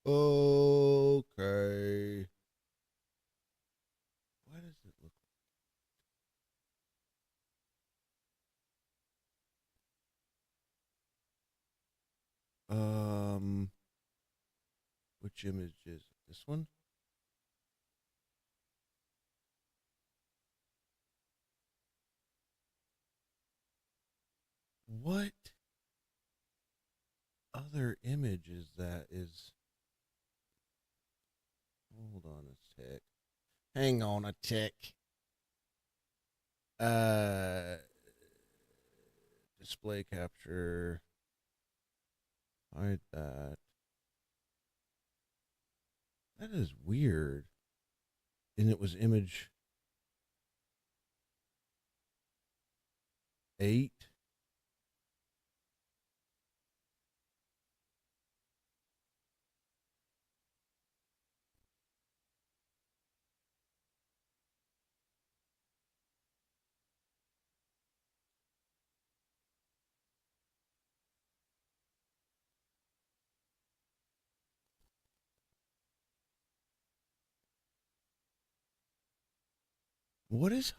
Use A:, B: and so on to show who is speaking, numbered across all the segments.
A: Okay. Why does it look? Um, which image is it? This one? What other image is that? Is hold on a tick. Hang on a tick. Uh, display capture. Hide that. That is weird. And it was image 8.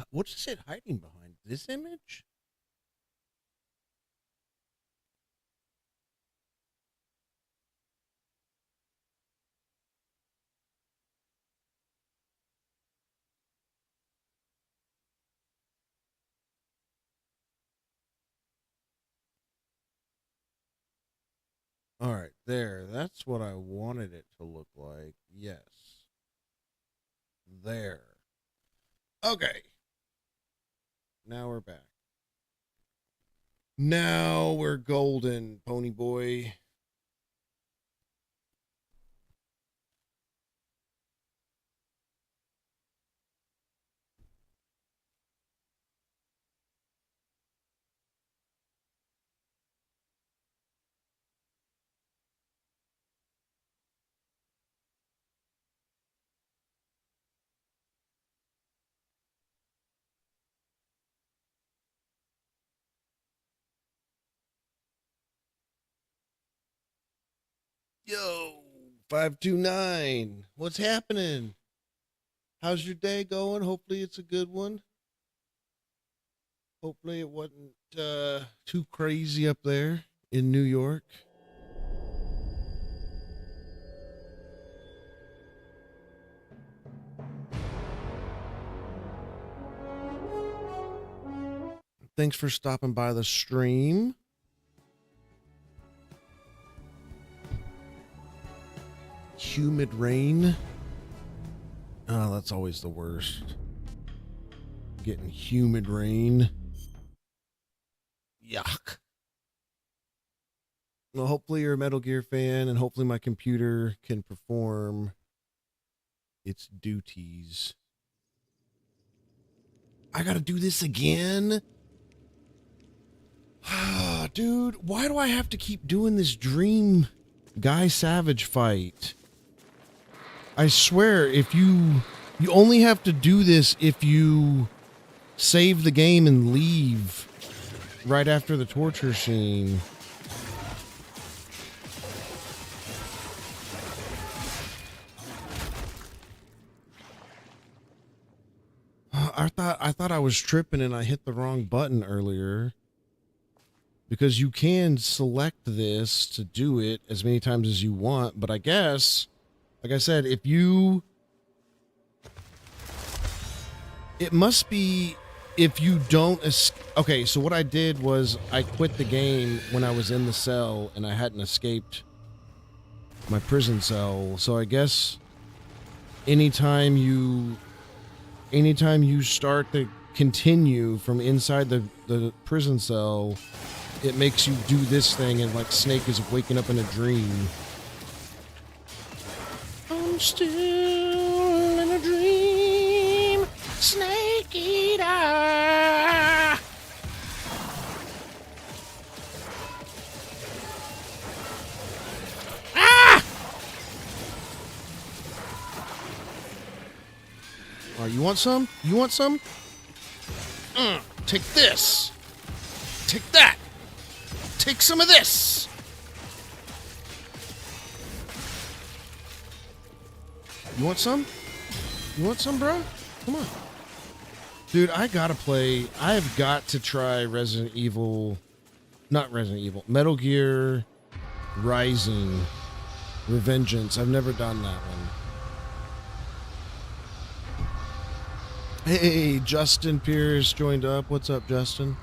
A: What's it hiding behind? This image? All right, there. That's what I wanted it to look like. Yes. There. Okay. Now we're back. Now we're golden, pony boy. Yo, 529. What's happening? How's your day going? Hopefully it's a good one. Hopefully it wasn't too crazy up there in New York. Thanks for stopping by the stream. Humid rain. Oh, that's always the worst. Getting humid rain. Yuck. Well, hopefully you're a Metal Gear fan, and hopefully my computer can perform its duties. I gotta do this again? Dude, why do I have to keep doing this Dream Guy Savage fight? I swear, if you only have to do this if you save the game and leave right after the torture scene. I thought I was tripping and I hit the wrong button earlier. Because you can select this to do it as many times as you want, but I guess, like I said, if you... It must be if you don't... Okay, so what I did was I quit the game when I was in the cell and I hadn't escaped my prison cell. So I guess anytime you start to continue from inside the prison cell, it makes you do this thing, and like Snake is waking up in a dream. I'm still in a dream, Snake Eater. Ah! Oh, you want some? You want some? Take this. Take that. Take some of this. You want some? You want some, bro? Come on. Dude, I have got to try Resident Evil, not Resident Evil, Metal Gear Rising Revengeance. I've never done that one. Hey, Justin Pierce joined up. What's up, Justin?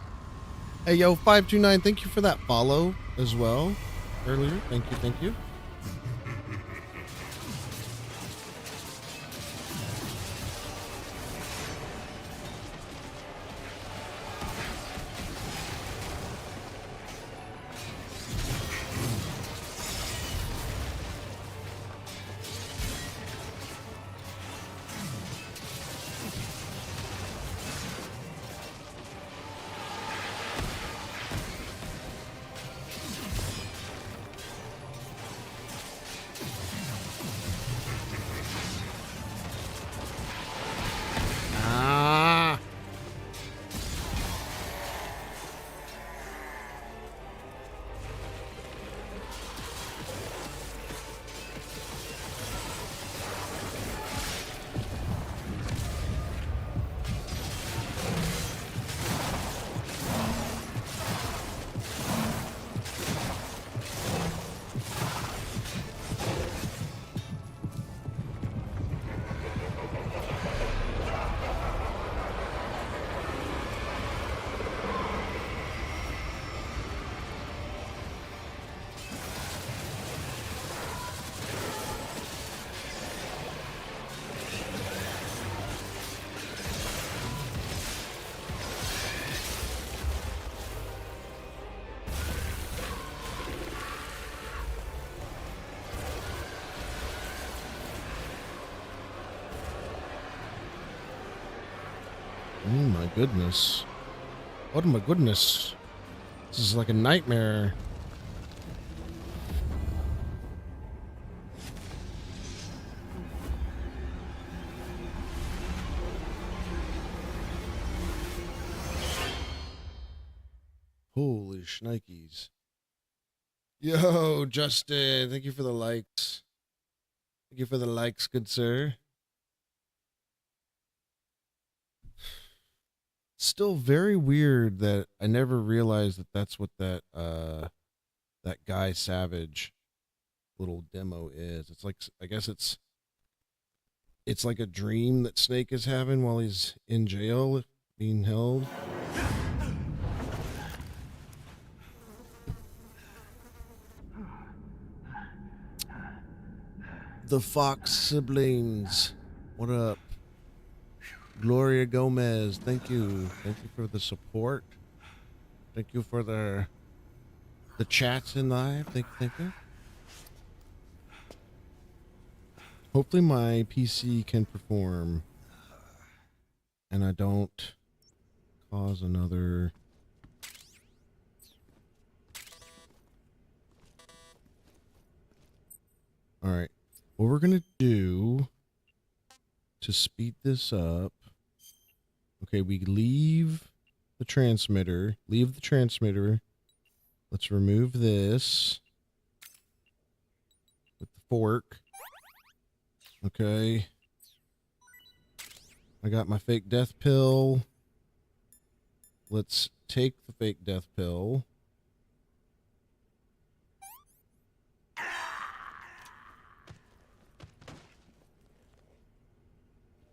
A: Hey, yo, 529, thank you for that follow as well earlier. Thank you, thank you. Oh my goodness. Oh my goodness. This is like a nightmare. Holy shnikes. Yo, Justin, thank you for the likes. Thank you for the likes, good sir. Still very weird that I never realized that that's what that Guy Savage little demo is. It's like, I guess it's like a dream that Snake is having while he's in jail being held. The Fox siblings, what up? Gloria Gomez, thank you. Thank you for the support. Thank you for the chats in live. Thank you. Hopefully my PC can perform and I don't cause another... All right. What we're going to do to speed this up... Okay, we leave the transmitter. Let's remove this with the fork. Okay. I got my fake death pill. Let's take the fake death pill.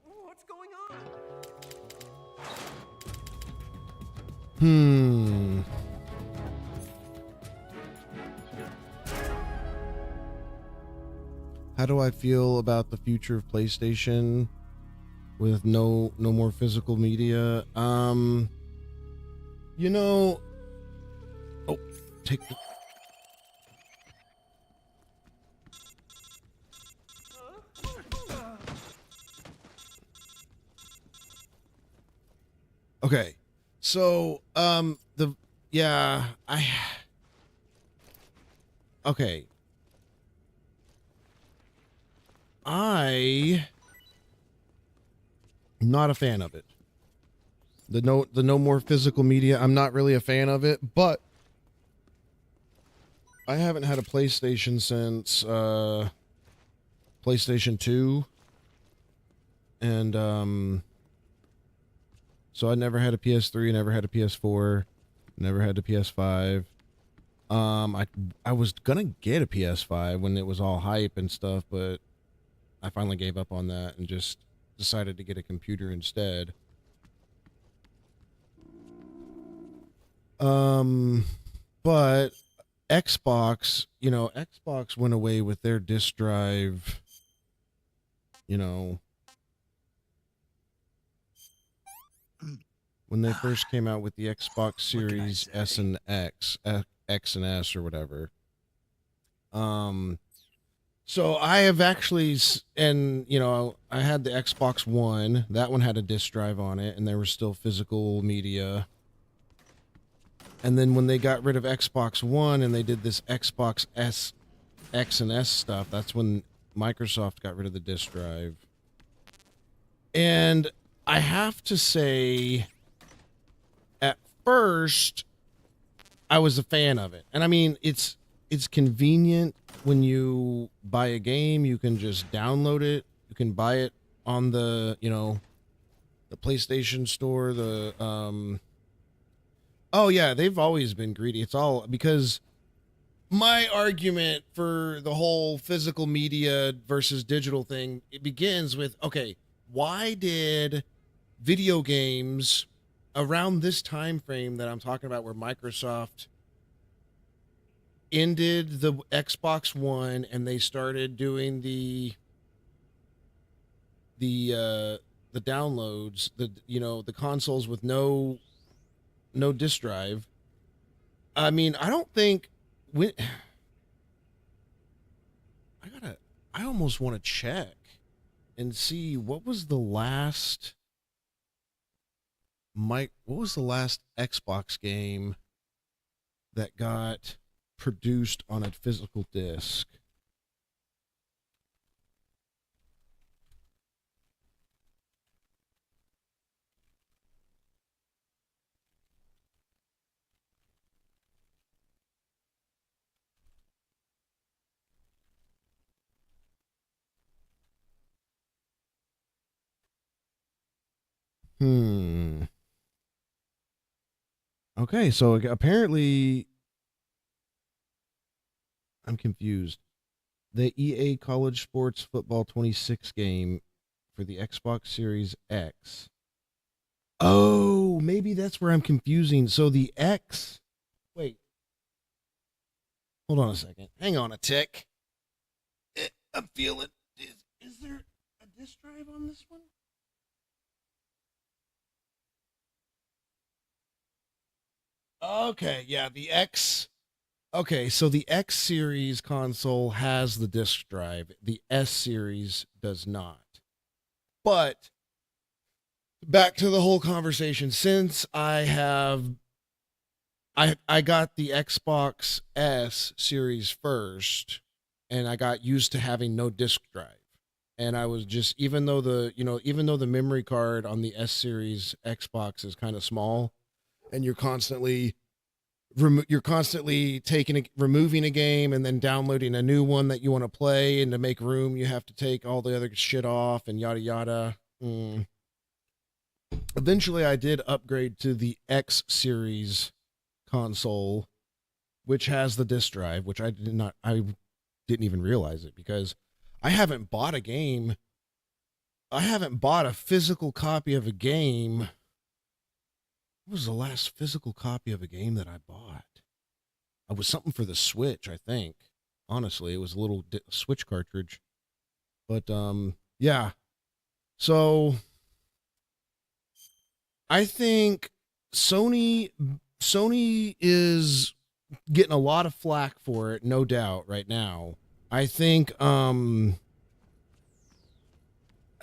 B: What's going on?
A: How do I feel about the future of PlayStation with no more physical media? You know, oh, take the... Okay. So, okay. I'm not a fan of it. The no more physical media, I'm not really a fan of it, but I haven't had a PlayStation since PlayStation 2. And so I never had a PS3, never had a PS4, never had a PS5. I was gonna get a PS5 when it was all hype and stuff, but I finally gave up on that and just decided to get a computer instead. But Xbox, Xbox went away with their disk drive, you know, when they first came out with the Xbox Series S and X, X and S or whatever. Um, so I have actually, I had the Xbox One. That one had a disk drive on it, and there was still physical media. And then when they got rid of Xbox One and they did this Xbox S, X and S stuff, that's when Microsoft got rid of the disk drive. And I have to say, at first, I was a fan of it. And I mean, it's convenient when you buy a game, you can just download it. You can buy it on the PlayStation Store, oh yeah, they've always been greedy. It's all because my argument for the whole physical media versus digital thing, it begins with, okay, why did video games around this time frame that I'm talking about where Microsoft ended the Xbox One and they started doing the downloads, the consoles with no disk drive. I mean, I don't think when I almost want to check and see what was the last Xbox game that got produced on a physical disc. Hmm. Okay, so apparently I'm confused. The EA College Sports Football 26 game for the Xbox Series X. Oh, maybe that's where I'm confusing. So the X. Wait. Hold on a second. Hang on a tick. I'm feeling. Is there a disk drive on this one? Okay, yeah, the X. Okay, so the X series console has the disk drive. The S series does not. But back to the whole conversation. Since I got the Xbox S series first, and I got used to having no disk drive. And I was just, even though the memory card on the S series Xbox is kind of small, and you're constantly removing a game and then downloading a new one that you want to play, and to make room you have to take all the other shit off and yada yada. Eventually I did upgrade to the X series console, which has the disc drive, which I didn't even realize it because I haven't bought a game. I haven't bought a physical copy of a game. What was the last physical copy of a game that I bought? It was something for the Switch, I think. Honestly, it was a little Switch cartridge. But yeah. So I think Sony is getting a lot of flack for it, no doubt, right now. I think a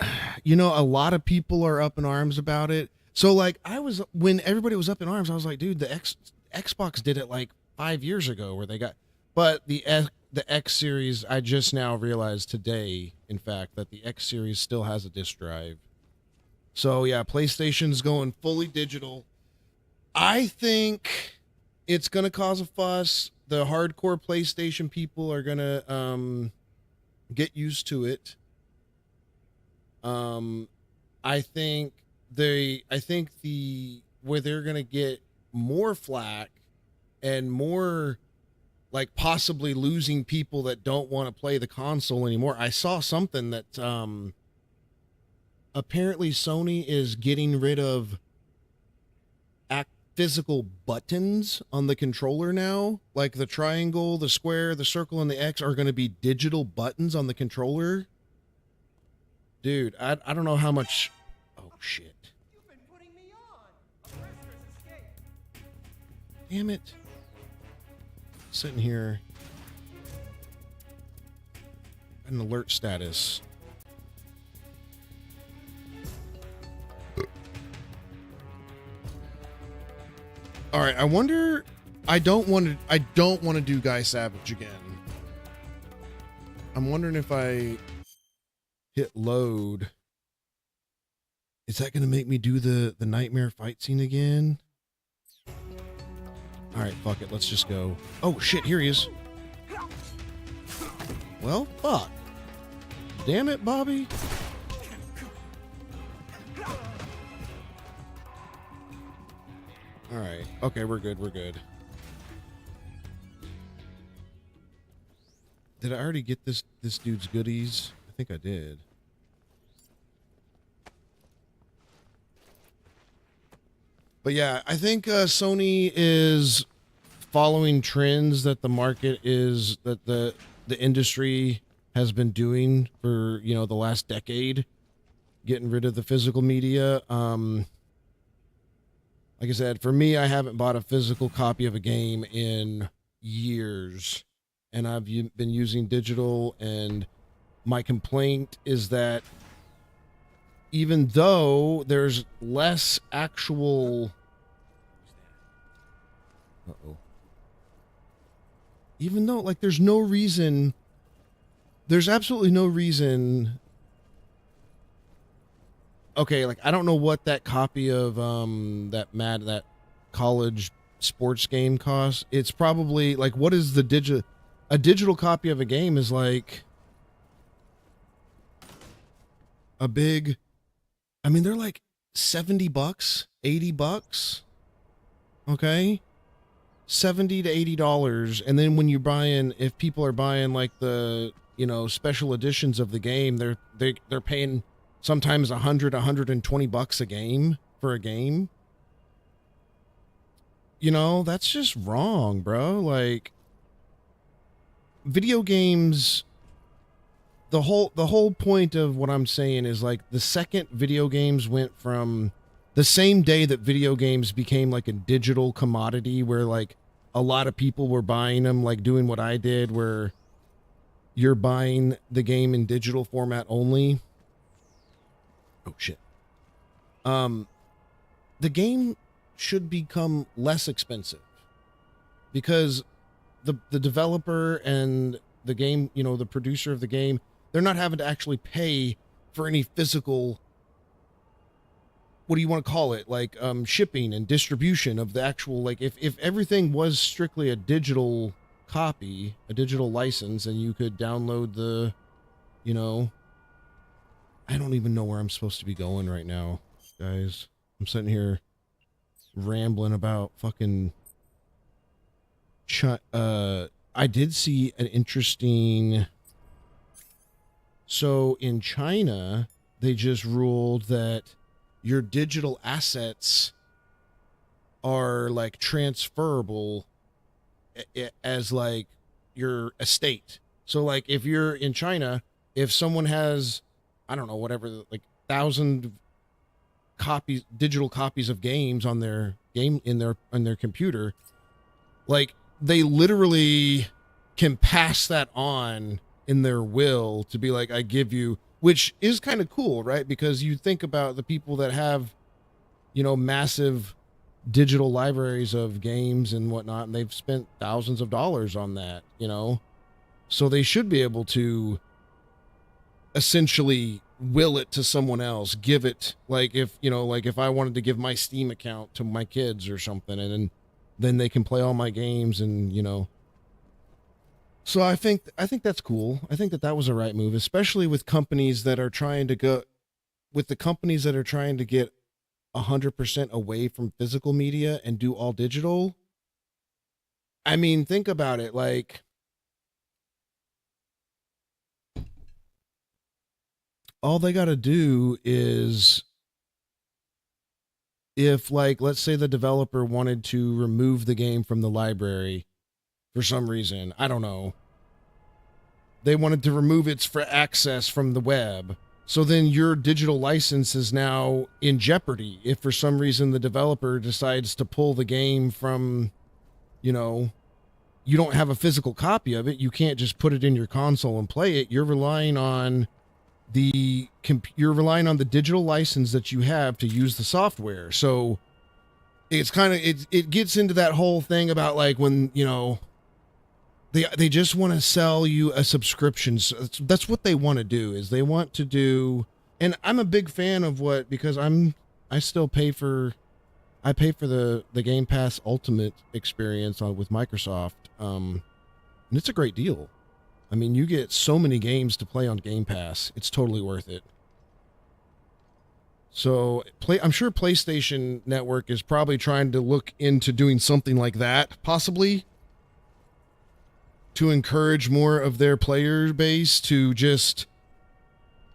A: lot of people are up in arms about it. So like when everybody was up in arms, I was like, dude, Xbox did it like 5 years ago where they got, but the X series, I just now realized today, in fact, that the X series still has a disc drive. So yeah, PlayStation's going fully digital. I think it's gonna cause a fuss. The hardcore PlayStation people are gonna get used to it. I think the where they're gonna get more flack and more like possibly losing people that don't want to play the console anymore. I saw something that apparently Sony is getting rid of physical buttons on the controller now. Like the triangle, the square, the circle, and the X are going to be digital buttons on the controller. Dude, I don't know how much. Oh shit!
B: You've been putting me on. Oppressor has escaped.
A: Damn it! Sitting here, an alert status. All right, I wonder. I don't want to do Guy Savage again. I'm wondering if I hit load, is that going to make me do the nightmare fight scene again? All right, fuck it. Let's just go. Oh shit, here he is. Well, fuck. Damn it, Bobby. All right. Okay, we're good. We're good. Did I already get this dude's goodies? I think I did. But yeah, I think Sony is following trends that the market is that the industry has been doing for, you know, the last decade, getting rid of the physical media. Like I said, for me, I haven't bought a physical copy of a game in years, and I've been using digital, and my complaint is that even though there's less actual... Uh-oh. Even though, like, there's no reason... There's absolutely no reason... Okay, like, I don't know what that copy of that college sports game costs. It's probably, like, what is the a digital copy of a game is like a big... I mean, they're like $70, $80. Okay? $70 to $80. And then when you're buying, if people are buying like the, you know, special editions of the game, they're paying sometimes $120 a game for a game. You know, that's just wrong, bro. Like, video games, the whole point of what I'm saying is, like, the second video games went from the same day that video games became like a digital commodity where like a lot of people were buying them, like doing what I did where you're buying the game in digital format only. Oh shit. The game should become less expensive because the developer and the game, you know, the producer of the game, they're not having to actually pay for any physical, what do you want to call it? Like, shipping and distribution of the actual, like, if everything was strictly a digital copy, a digital license, and you could download the, you know, I don't even know where I'm supposed to be going right now, guys. I'm sitting here rambling about fucking I did see an interesting, so in China, they just ruled that your digital assets are like transferable as like your estate. So like if you're in China, if someone has, I don't know, whatever, like 1,000 copies, digital copies of games on their game on their computer, like they literally can pass that on in their will to be like, I give you, which is kind of cool, right? Because you think about the people that have, you know, massive digital libraries of games and whatnot, and they've spent thousands of dollars on that, you know? So they should be able to essentially will it to someone else, give it, like if, you know, like if I wanted to give my Steam account to my kids or something, and then they can play all my games and, you know. So I think that's cool. I think that was a right move, especially with companies that are trying to with the companies that are trying to get 100% away from physical media and do all digital, I mean, think about it. Like, all they got to do is, if, like, let's say the developer wanted to remove the game from the library for some reason, I don't know, they wanted to remove its for access from the web. So then your digital license is now in jeopardy if for some reason the developer decides to pull the game from, you know, you don't have a physical copy of it. You can't just put it in your console and play it. You're relying on the digital license that you have to use the software. So it's kind of, it gets into that whole thing about, like, when, you know, they just want to sell you a subscription. So that's what they want to do, is they want to do, and I'm a big fan of what, because I still pay for the Game Pass Ultimate experience with Microsoft. And it's a great deal. I mean, you get so many games to play on Game Pass. It's totally worth it. So I'm sure PlayStation Network is probably trying to look into doing something like that, possibly, to encourage more of their player base to just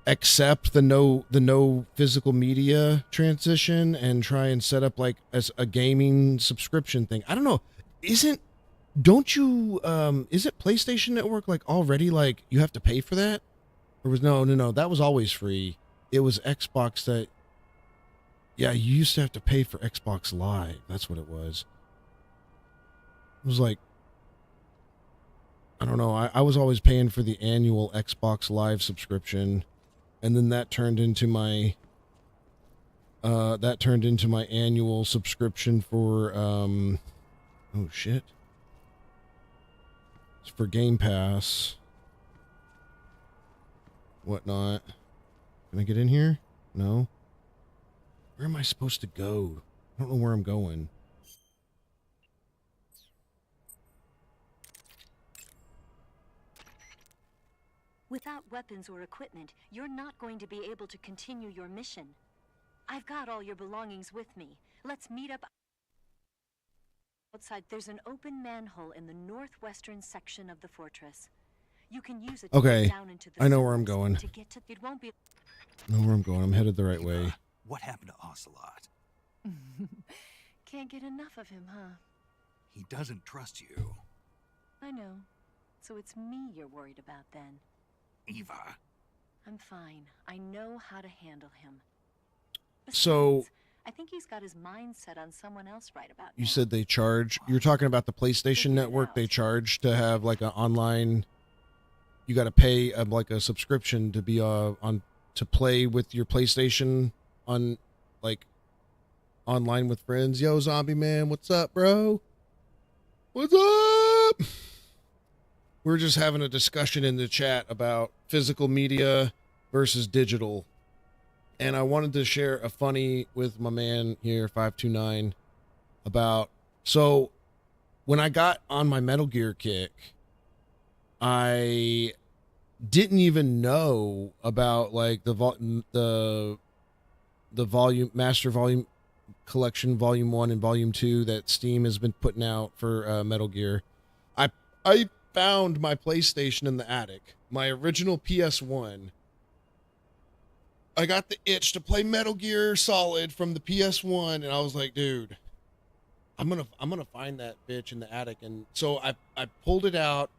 A: accept the no physical media transition and try and set up, like, as a gaming subscription thing. I don't know. Don't you is it PlayStation Network, like, already, like, you have to pay for that? Or was no, that was always free. It was Xbox that, yeah, you used to have to pay for Xbox Live. That's what it was. It was like, I don't know. I was always paying for the annual Xbox Live subscription, and then that turned into my annual subscription for oh shit. It's for Game Pass. Whatnot. Can I get in here? No. Where am I supposed to go? I don't know where I'm going.
C: Without weapons or equipment, you're not going to be able to continue your mission. I've got all your belongings with me. Let's meet up outside. There's an open manhole in the northwestern section of the fortress. You can use it to
A: Okay,
C: get down into the
A: I know where I'm
C: surface.
A: going.
C: To get to it won't be.
A: I know where I'm going. I'm headed the right way.
D: What happened to Ocelot?
C: Can't get enough of him, huh?
D: He doesn't trust you.
C: I know. So it's me you're worried about then.
D: Eva.
C: I'm fine. I know how to handle him.
A: So,
C: Besides, I think he's got his mind set on someone else right about
A: you
C: now.
A: said they charge. You're talking about the PlayStation
C: Figure it
A: Network. They
C: out.
A: charge to have, like, an online. You got to pay like a subscription to be on to play with your PlayStation on, like, online with friends. Yo, Zombie Man, what's up, bro? What's up? We're just having a discussion in the chat about physical media versus digital. And I wanted to share a funny with my man here, 529, about, so when I got on my Metal Gear kick, I didn't even know about, like, the volume, Master Volume Collection Volume 1 and Volume 2 that Steam has been putting out for Metal Gear. I found my PlayStation in the attic, my original PS1. I got the itch to play Metal Gear Solid from the PS1, and I was like, dude, I'm gonna find that bitch in the attic. And so I pulled it out.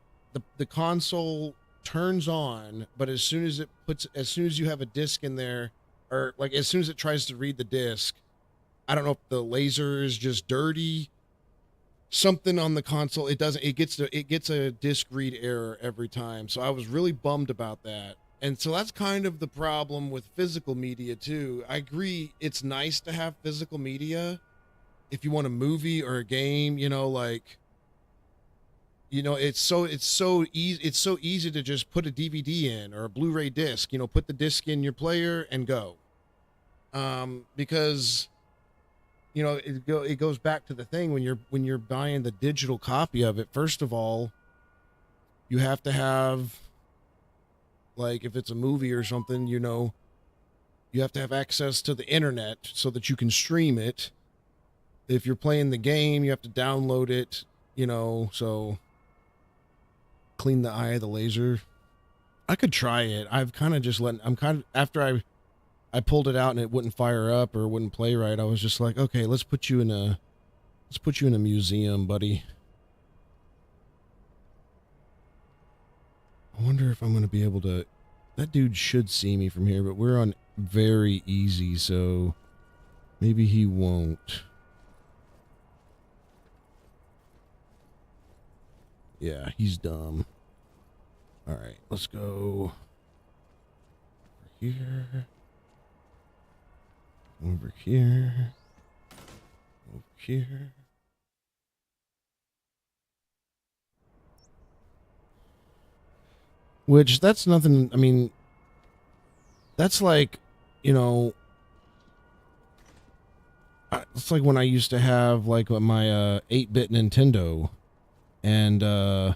A: The console turns on, but as soon as you have a disc in there, or, like, as soon as it tries to read the disc, I don't know if the laser is just dirty. Something on the console, it gets a disc read error every time. So I was really bummed about that. And so that's kind of the problem with physical media too. I agree, it's nice to have physical media if you want a movie or a game, you know, like, you know, it's so easy to just put a DVD in or a Blu-ray disc, you know, put the disc in your player and go. Because, you know, it goes back to the thing when you're buying the digital copy of it. First of all, you have to have, like, if it's a movie or something, you know, You have to have access to the internet so that you can stream it. If you're playing the game, you have to download it, you know, so clean the eye of the laser. I could try it. I've kind of just after I pulled it out and it wouldn't fire up or wouldn't play right. I was just like, okay, let's put you in a museum, buddy. I wonder if I'm going to be able to, that dude should see me from here, but we're on very easy, so maybe he won't. Yeah, he's dumb. All right, let's go over here. Over here. Over here. Which, that's nothing, I mean, that's like, you know, it's like when I used to have, like, my 8-bit Nintendo, and I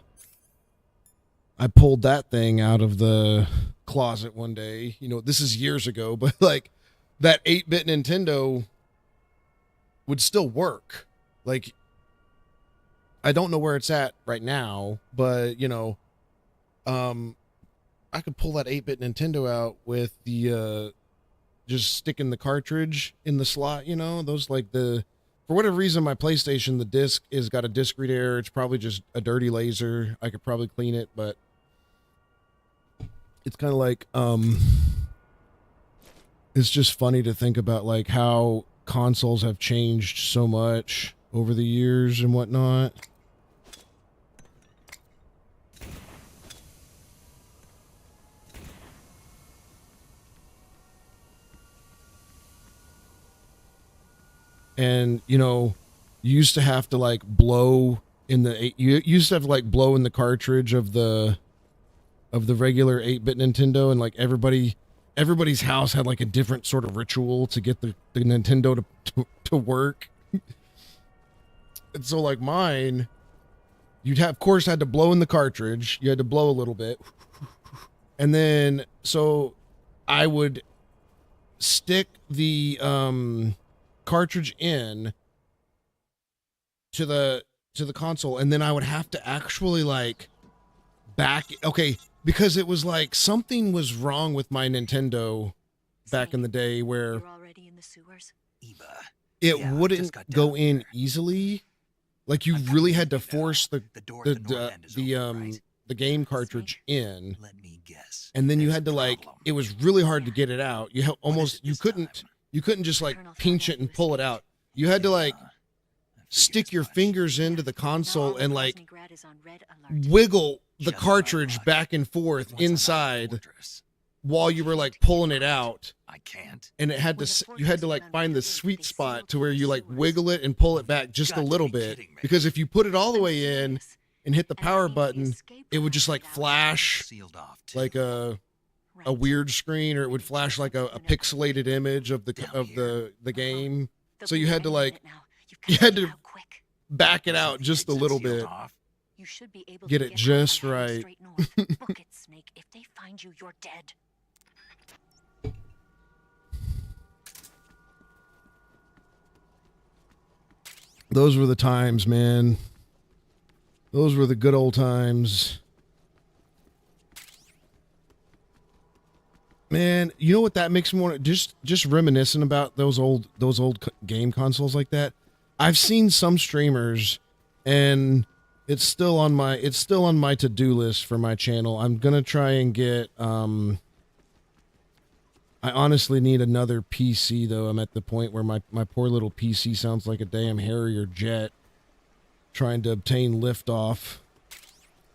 A: pulled that thing out of the closet one day. You know, this is years ago, but, like, that 8-bit Nintendo would still work. Like, I don't know where it's at right now, but, you know, I could pull that 8-bit Nintendo out with the, just sticking the cartridge in the slot, you know, those like for whatever reason, my PlayStation, the disc is got a disc read error. It's probably just a dirty laser. I could probably clean it, but it's kind of like, it's just funny to think about like how consoles have changed so much over the years and whatnot. And, you know, you used to have to like blow in the, you used to have to like blow in the cartridge of the regular 8-bit Nintendo, and like everybody's house had like a different sort of ritual to get the Nintendo to work. And so like mine, you'd have, of course, had to blow in the cartridge. You had to blow a little bit. And then, so I would stick the, cartridge in to the console, and then I would have to actually like because it was like something was wrong with my Nintendo back in the day where
C: You're already in the sewers?
D: Eva.
A: it
D: Yeah,
A: wouldn't
D: just got
A: go
D: down
A: in
D: there.
A: easily. Like you
D: I'm
A: really
D: coming
A: had to
D: with you now.
A: force the
D: door at the north end is open, right?
A: the game cartridge in,
D: Let me guess.
A: and then you
D: There's
A: had
D: a
A: to like,
D: problem.
A: it was really hard to get it out. You
D: What is
A: almost
D: it
A: you
D: this
A: couldn't
D: time?
A: you couldn't just like
C: Colonel found
A: pinch
C: out
A: it
C: you
A: and pull it
C: escaped.
A: out. You had to like
D: I figured
A: stick
D: as
A: your
D: much.
A: fingers into the
C: Now
A: console
C: all of
A: and like
C: Groznygrad is on red alert.
A: wiggle the
D: Just my
A: cartridge
D: luck.
A: back and forth
D: What's another
A: inside
D: fortress?
A: while you were like pulling it out,
D: I can't.
A: and it had
C: When
A: to
C: the
A: you had
C: fortress
A: to like
C: went
A: find the
C: underground,
A: sweet
C: they
A: spot
C: sealed
A: to where
C: the
A: you like
C: sewers.
A: wiggle it and pull it back just
D: Got
A: a
D: to
A: little
D: be
A: bit,
D: kidding me.
A: because if you put it all the
C: I'm
A: way in
C: serious.
A: and hit the
C: And
A: power
C: that means the
A: button,
C: escape
A: it would
C: pod
A: just like
C: without
A: flash
D: Sealed off too.
A: like a
C: Right.
A: weird screen, or it would flash like a pixelated image of the game.
C: They'll
A: So
C: be
A: you had to
C: defending
A: like
C: it now. You've
A: you
C: gotta
A: had
C: get
A: to
C: out quick.
A: back it
D: So
A: out
D: the
A: just a
D: exit's
A: little
D: sealed
A: bit.
D: off?
C: You should be able
A: Get
C: to
A: it
C: out
A: just
C: by heading
A: right.
C: straight north. Book it, Snake. If they find you, you're dead.
A: Those were the times, man. Those were the good old times. Man, you know what that makes me want to just reminiscing about those old game consoles like that. I've seen some streamers, and it's still on my to-do list for my channel. I'm going to try and get I honestly need another PC, though. I'm at the point where my poor little PC sounds like a damn Harrier jet trying to obtain liftoff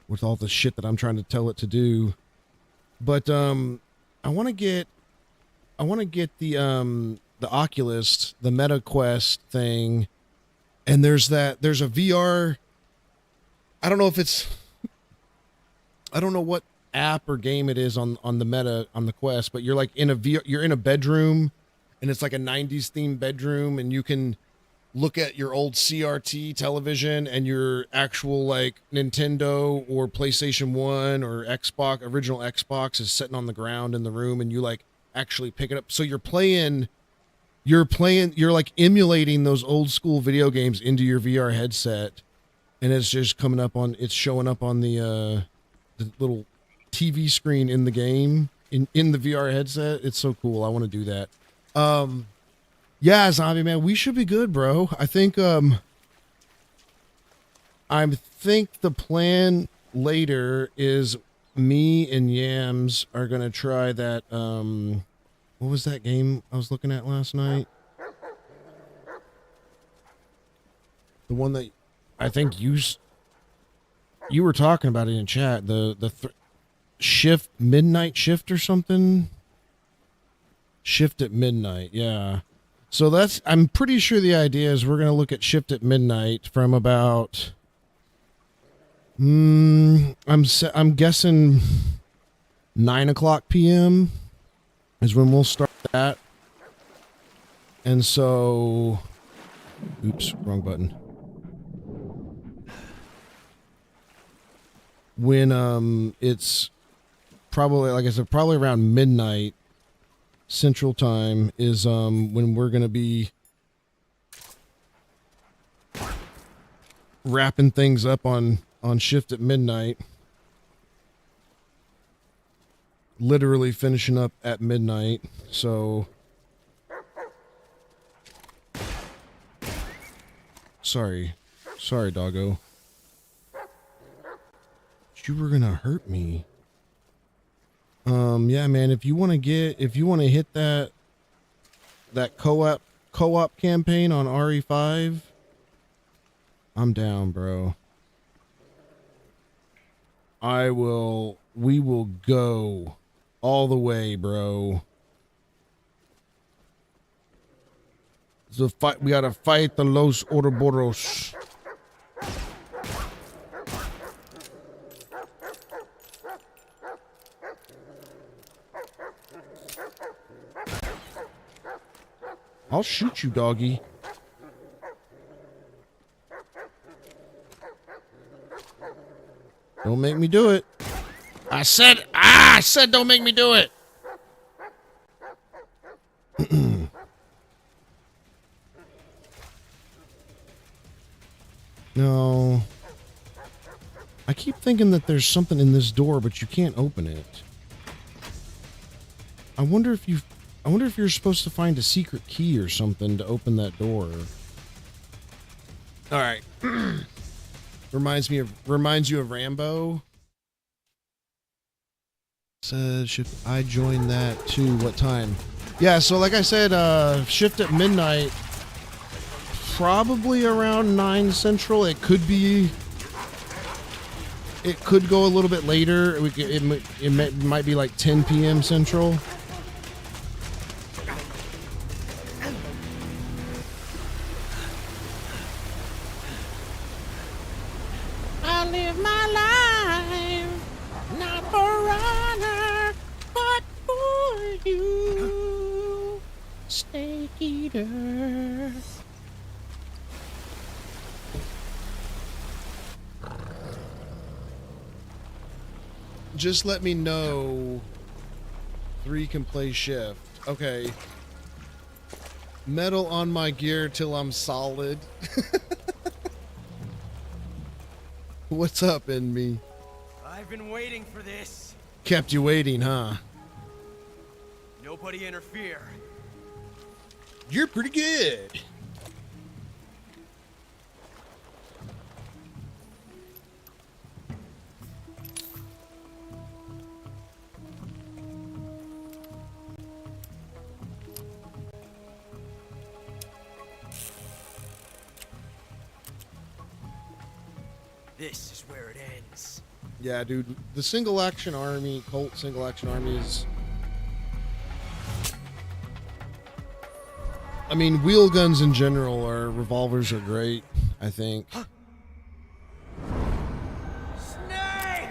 A: with all the shit that I'm trying to tell it to do. But I want to get the Oculus, the MetaQuest thing, and there's a VR. I don't know if it's I don't know what app or game it is on the Quest, but you're like in a VR, you're in a bedroom, and it's like a 90s themed bedroom, and you can look at your old CRT television and your actual like Nintendo or PlayStation 1 or Xbox, original Xbox is sitting on the ground in the room, and you like actually pick it up. So you're like emulating those old school video games into your VR headset, and it's just it's showing up on the little TV screen in the game in the VR headset. It's so cool. I want to do that. Yeah, Zombie Man, we should be good, bro. I think the plan later is me and Yams are gonna try that what was that game I was looking at last night? The one that I think you were talking about it in chat, midnight shift or something. Shift at midnight, yeah. So I'm pretty sure the idea is we're gonna look at shift at midnight from about I'm guessing 9:00 p.m. is when we'll start that. And so, oops, wrong button. When it's probably, like I said, probably around midnight Central Time is when we're gonna be wrapping things up on shift at midnight. Literally finishing up at midnight. So sorry doggo. You were gonna hurt me. Yeah, man, if you want to hit that co-op campaign on RE5, I'm down, bro. We will go all the way, bro. We gotta fight the Los Ouroboros. I'll shoot you, doggy. Don't make me do it. I said don't make me do it. No. I keep thinking that there's something in this door, but you can't open it. I wonder if you're supposed to find a secret key or something to open that door. All right. Reminds you of Rambo. Said I joined that too. What time? Yeah, so like I said, shift at midnight, probably around 9 Central. It could go a little bit later. It might be like 10 p.m. Central. I live my life not for honor, but for you, Snake Eater. Just let me know 3 can play shift. Okay. Metal on my gear till I'm solid. What's up, in me?
B: I've been waiting for this.
A: Kept you waiting, huh?
B: Nobody interfere.
A: You're pretty good.
B: This is where it ends.
A: Yeah, dude. The single action army, Colt single action army is... I mean, wheel guns in general revolvers are great, I think.
B: Snake!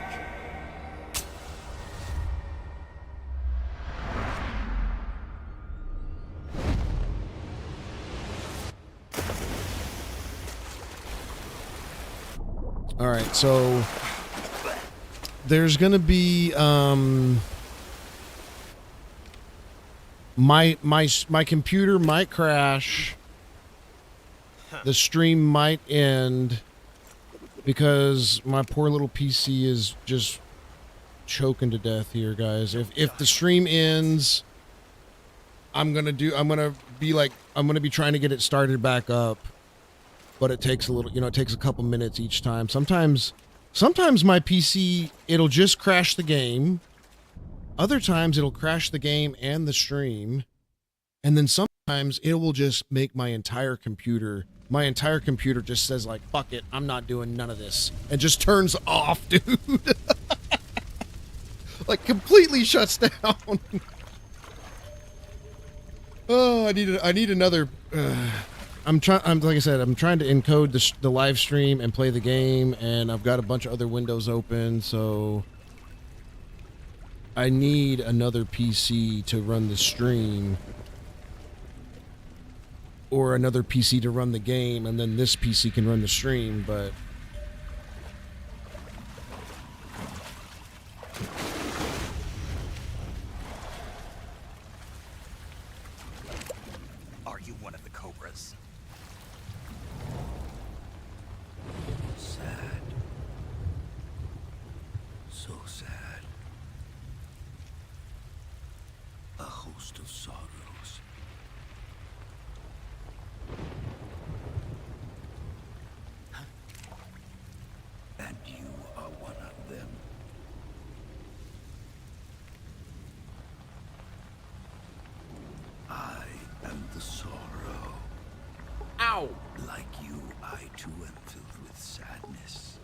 A: All right, so there's gonna be my computer might crash. The stream might end because my poor little PC is just choking to death here, guys. If the stream ends, I'm gonna be trying to get it started back up, but it takes a little, it takes a couple minutes each time. Sometimes my PC, it'll just crash the game. Other times it'll crash the game and the stream. And then sometimes it will just make my entire computer just says like, fuck it, I'm not doing none of this. And just turns off, dude. Like completely shuts down. Oh, I need another. I'm like I said, I'm trying to encode the live stream and play the game, and I've got a bunch of other windows open, so I need another PC to run the stream, or another PC to run the game, and then this PC can run the stream. But
D: Are you one of the Cobras?
E: Sad. So sad. A host of sorrows. And you are one of them. I am the sorrow.
A: ow!
E: Like you, I too am filled with sadness.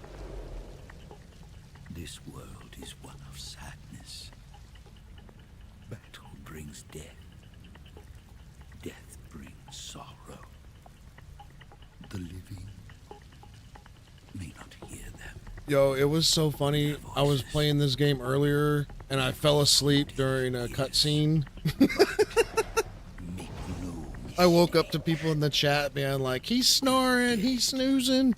E: This world is one of sadness. Battle brings death. Death brings sorrow. The living may not hear them.
A: Yo, it was so funny. I was playing this game earlier, and I fell asleep during a cutscene.
E: Make no
A: I woke up to people in the chat being like, he's snoring, he's snoozing.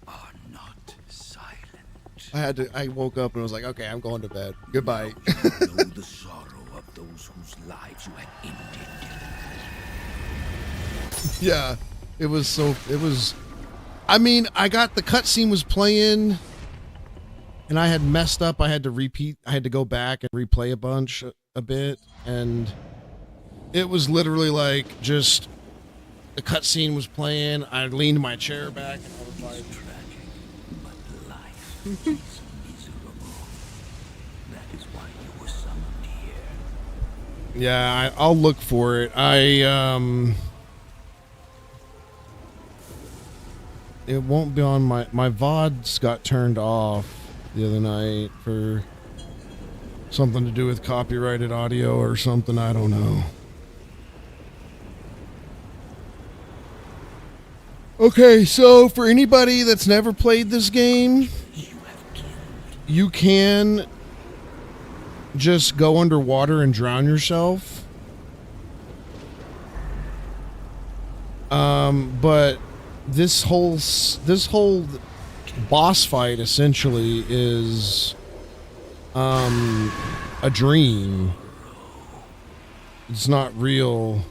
E: are not silent.
A: I woke up and was like, okay, I'm going to bed. Goodbye.
E: Know the sorrow of those whose lives you have ended.
A: Yeah, I mean, I got the cutscene was playing, and I had messed up. I had to go back and replay a bit, and it was literally like just the cutscene was playing. I leaned my chair back, and I was like,
E: Tragic, but life is miserable. That is why you were summoned here.
A: yeah, I'll look for it. It won't be on my VODs got turned off the other night for something to do with copyrighted audio or something. I don't know. Okay, so for anybody that's never played this game, you can just go underwater and drown yourself. But this whole boss fight essentially is a dream. It's not real.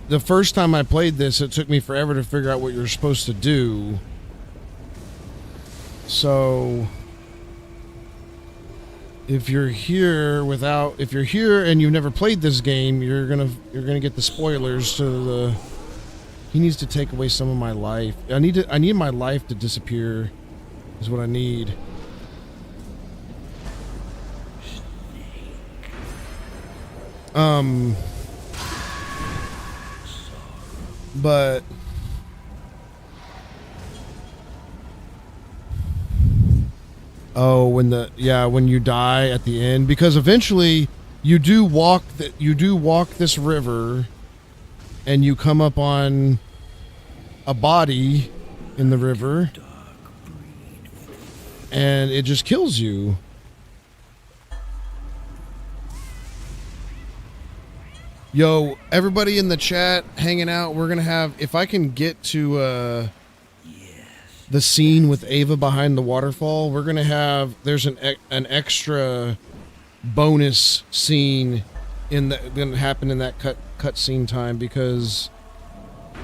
A: The first time I played this, it took me forever to figure out what you're supposed to do. So if you're here and you've never played this game, you're gonna get the spoilers to the. He needs to take away some of my life. I need my life to disappear, is what I need. But when you die at the end, because eventually you do walk this river, and you come up on a body in the river, and it just kills you. Yo, everybody in the chat hanging out, we're gonna have, if I can get to the scene with Ava behind the waterfall, we're gonna have, there's an extra bonus scene in the gonna happen in that cut scene time, because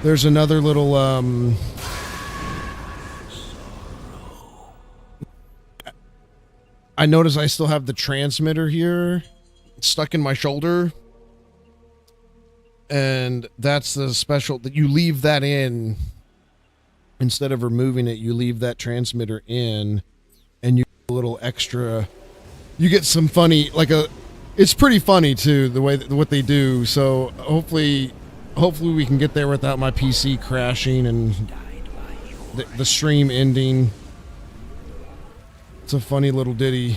A: there's another little I notice I still have the transmitter here stuck in my shoulder, and that's the special that you leave that in instead of removing it. You leave that transmitter in, and you get a little extra. You get some funny, it's pretty funny too, the way what they do. So hopefully we can get there without my PC crashing and the stream ending. It's a funny little ditty.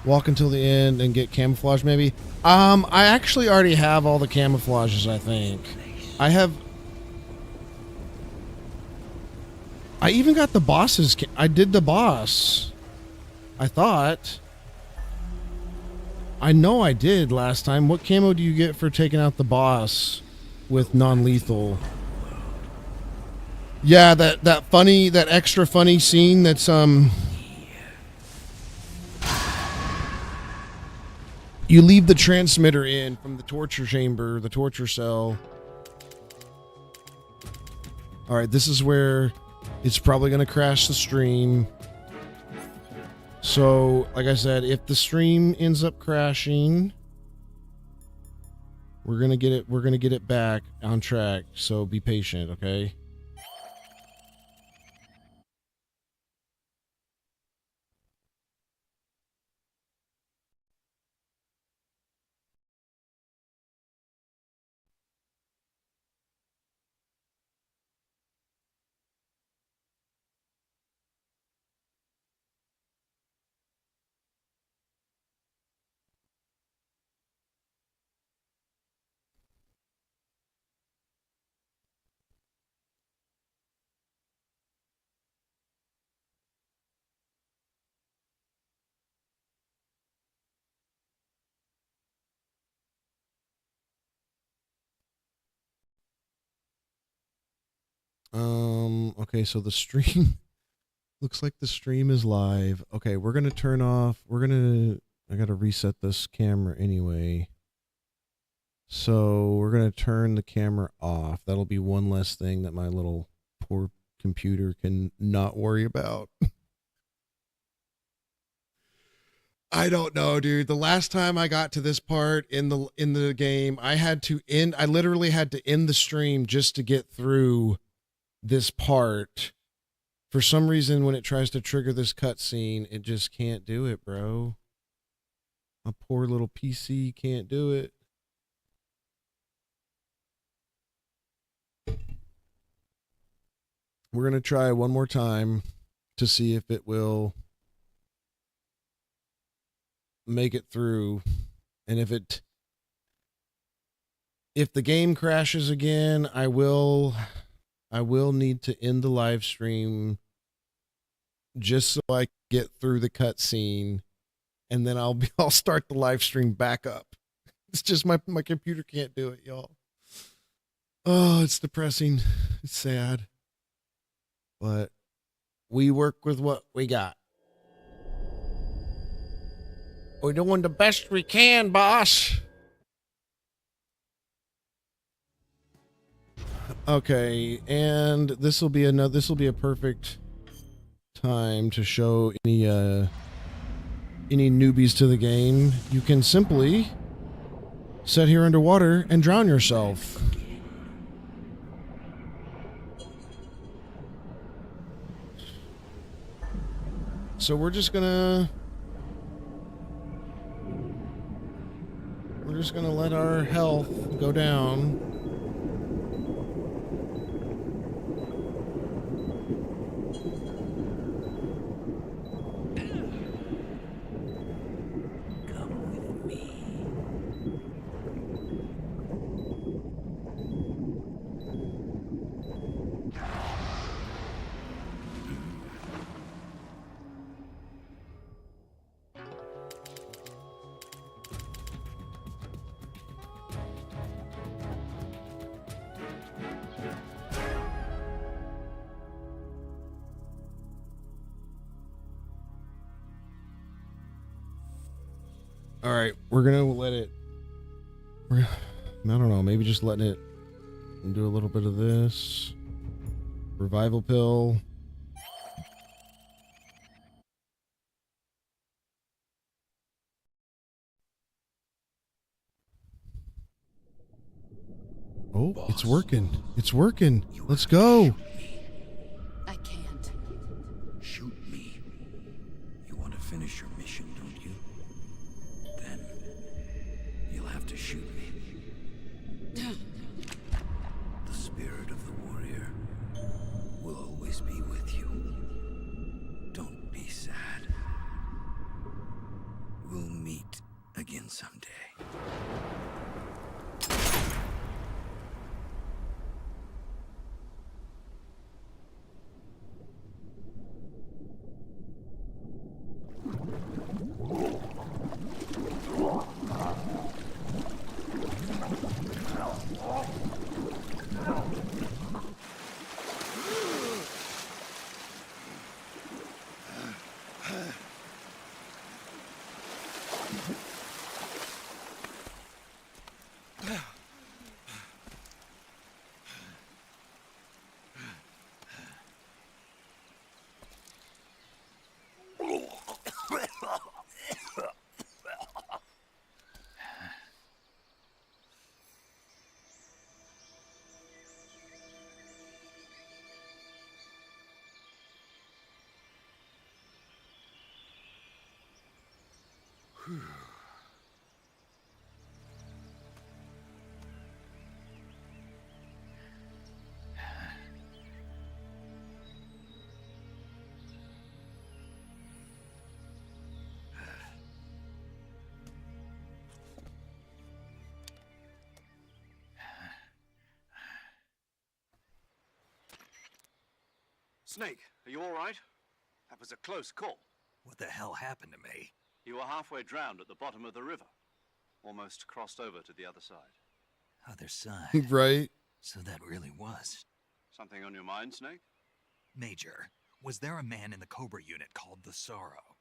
A: Walk until the end and get camouflage, maybe. I actually already have all the camouflages, I think. I even got the bosses. I did the boss. I thought. I know I did last time. What camo do you get for taking out the boss with non-lethal? Yeah, that extra funny scene that's you leave the transmitter in from the torture chamber, the torture cell. All right, this is where it's probably going to crash the stream. So, like I said, if the stream ends up crashing, we're going to get it back on track. So be patient, okay? Okay, so the stream looks like the stream is live. Okay, we're going to turn off. I got to reset this camera anyway. So we're going to turn the camera off. That'll be one less thing that my little poor computer can not worry about. I don't know, dude. The last time I got to this part in the game, I literally had to end the stream just to get through this part. For some reason, when it tries to trigger this cutscene, it just can't do it, bro. My poor little PC can't do it. We're going to try one more time to see if it will make it through. And if the game crashes again, I will need to end the live stream just so I can get through the cutscene, and then I'll start the live stream back up. It's just my computer can't do it, y'all. Oh, it's depressing. It's sad. But we work with what we got. We're doing the best we can, boss. Okay, and this will be a perfect time to show any newbies to the game. You can simply sit here underwater and drown yourself. So we're just gonna let our health go down. All right, we're gonna let it. I don't know. Maybe just letting it do a little bit of this revival pill. Oh, it's working. It's working. Let's go.
F: I can't.
E: Shoot me. You want to finish your mission, don't you? Then you'll have to shoot me. The spirit of the warrior will always be with you. Don't be sad. We'll meet again someday.
D: Snake, are you all right? That was a close call.
E: What the hell happened to me?
D: You were halfway drowned at the bottom of the river. Almost crossed over to the other side.
E: Other side.
A: Right?
E: So that really was.
D: Something on your mind, Snake?
G: Major, was there a man in the Cobra unit called the Sorrow?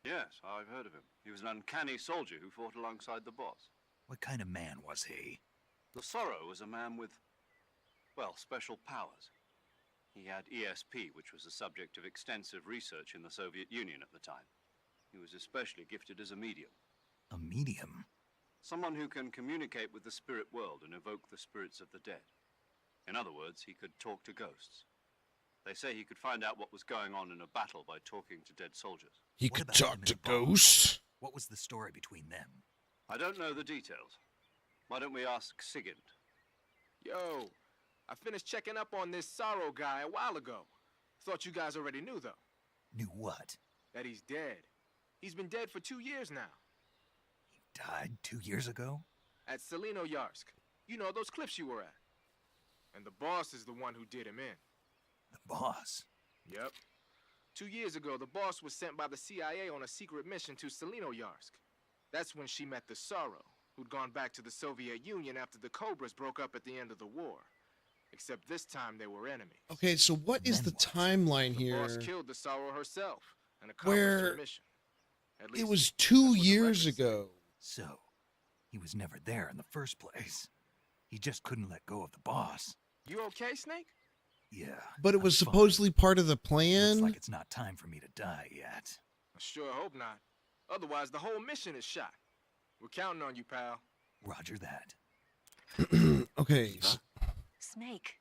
D: Yes, I've heard of him. He was an uncanny soldier who fought alongside the boss.
G: What kind of man was he?
D: The Sorrow was a man with, well, special powers. He had ESP, which was the subject of extensive research in the Soviet Union at the time. He was especially gifted as a medium.
G: A medium?
D: Someone who can communicate with the spirit world and evoke the spirits of the dead. In other words, he could talk to ghosts. They say he could find out what was going on in a battle by talking to dead soldiers.
A: He
G: What
A: could
G: about him
A: talk
G: and
A: to
G: the boss?
A: ghosts.
G: What was the story between them?
D: I don't know the details. Why don't we ask Sigint?
B: Yo, I finished checking up on this Sorrow guy a while ago. Thought you guys already knew, though,
G: Knew what?
B: that he's dead. He's been dead for 2 years now.
G: He died 2 years ago?
B: At Selino-Yarsk. You know, those cliffs you were at. And the boss is the one who did him in.
G: The boss?
B: Yep. 2 years ago, the boss was sent by the CIA on a secret mission to Selino-Yarsk. That's when she met the Sorrow, who'd gone back to the Soviet Union after the Cobras broke up at the end of the war. Except this time they were enemies.
A: Okay, so what is
G: Then
A: the
G: what?
A: timeline
B: The
A: here?
B: boss killed the Sorrow herself and accomplished
A: Where
B: her mission. At
A: It
B: least,
A: was
B: that's
A: 2
B: what the
A: years
B: records say.
A: ago.
G: So, he was never there in the first place. He just couldn't let go of the boss.
B: You okay, Snake?
G: Yeah.
A: But it was
G: I'm fine.
A: supposedly part of the
G: Looks
A: plan.
G: like it's not time for me to die yet.
B: I sure hope not. Otherwise, the whole mission is shot. We're counting on you, pal.
G: Roger that.
A: Okay,
C: Snake,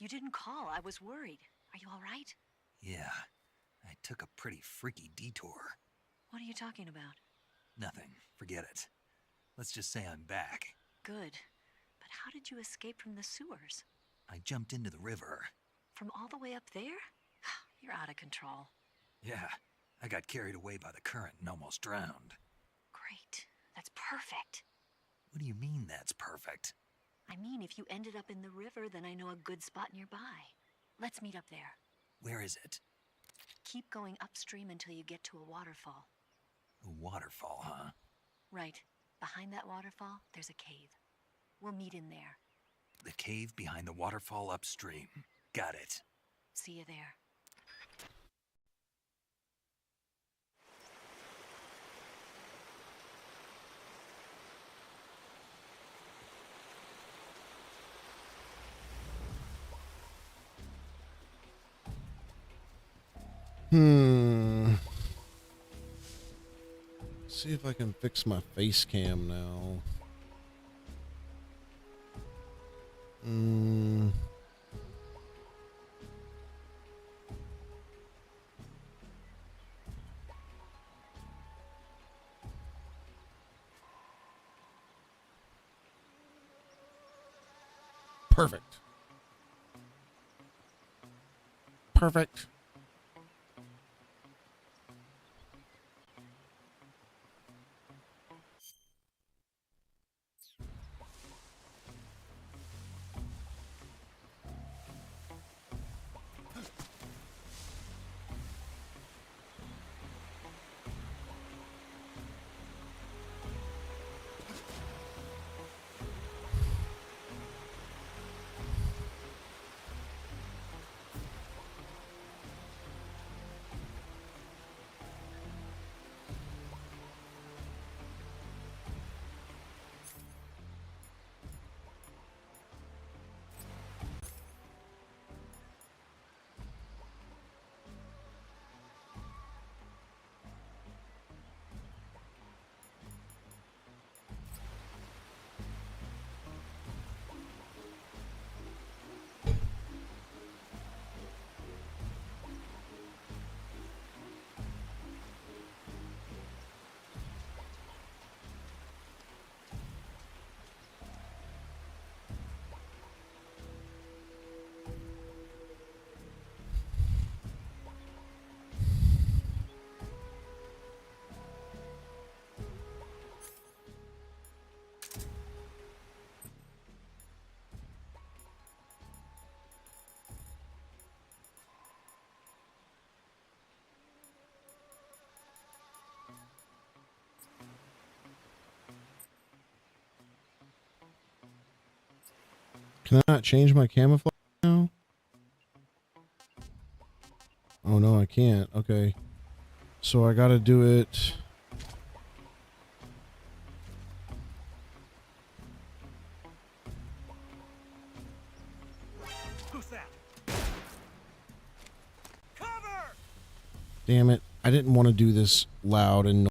C: you didn't call. I was worried. Are you all right?
G: Yeah. I took a pretty freaky detour.
C: What are you talking about?
G: Nothing. Forget it. Let's just say I'm back.
C: Good. But how did you escape from the sewers?
G: I jumped into the river.
C: From all the way up there? You're out of control.
G: Yeah. I got carried away by the current and almost drowned.
C: Great. That's perfect.
G: What do you mean that's perfect?
C: I mean, if you ended up in the river, then I know a good spot nearby. Let's meet up there.
G: Where is it?
C: Keep going upstream until you get to a waterfall.
G: A waterfall, huh?
C: Right. Behind that waterfall, there's a cave. We'll meet in there.
G: The cave behind the waterfall upstream. Got it.
C: See you there.
A: See if I can fix my face cam now. Perfect. Perfect. Can I not change my camouflage now? Oh no, I can't. Okay. So I gotta do it.
G: Who's that? Cover!
A: Damn it. I didn't want to do this loud and